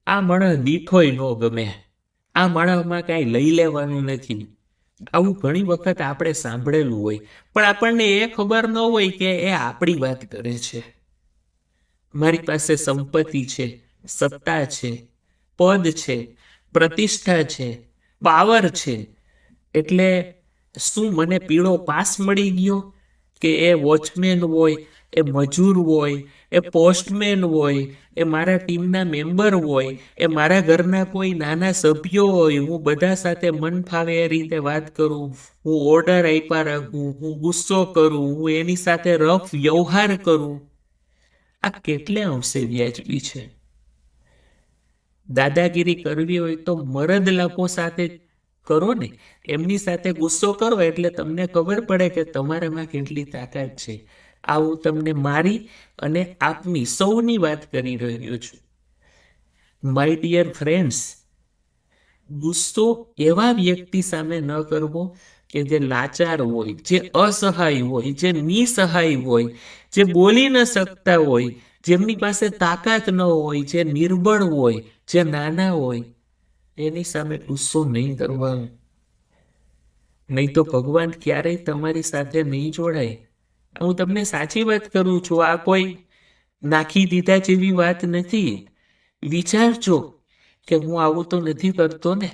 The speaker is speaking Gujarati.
આ માણસ દીઠોય ન ગમે, આ માણસમાં કાંઈ લઈ લેવાનું નથી. આવું ઘણી વખત આપણે સાંભળેલું હોય, પણ આપણને એ ખબર ન હોય કે એ આપણી વાત કરે છે. મારી પાસે સંપત્તિ છે, સત્તા છે, પદ છે, પ્રતિષ્ઠા છે, પાવર છે, એટલે શું મને પીળો પાસ મળી ગયો? કે એ વોચમેન હોય, એ મજૂર હોય, એ પોસ્ટમેન હોય, એ મારા ટીમના મેમ્બર હોય, એ મારા ઘરના કોઈ નાના સભ્યો હોય, હું બધા સાથે મન ફાવે એ રીતે વાત કરું, હું ઓર્ડર આપ્યા રાખું, હું ગુસ્સો કરું, હું એની સાથે રફ વ્યવહાર કરું, આ કેટલે અંશે વ્યાજબી છે? દાદાગીરી કરવી હોય તો મરદ લોકો સાથે કરો ને, એમની સાથે ગુસ્સો કરો એટલે તમને ખબર પડે કે તમારામાં કેટલી તાકાત છે. આવું તમને મારી અને આપની સૌની વાત કરી રહ્યો છું. માય ડિયર ફ્રેન્ડ્સ, ગુસ્સો એવા વ્યક્તિ સામે ન કરવો કે જે લાચાર હોય, જે અસહાય હોય, જે નિસહાય હોય, જે બોલી ન શકતા હોય, જેમની પાસે તાકાત ન હોય, જે નિર્બળ હોય, જે નાના હોય, એની સામે ગુસ્સો નહીં કરવાનો. નહીં તો ભગવાન ક્યારેય તમારી સાથે નહીં જોડાય. હું તમને સાચી વાત કરું છું, આ કોઈ નાખી દીધા જેવી વાત નથી. વિચારજો કે હું આવું તો નથી કરતો ને.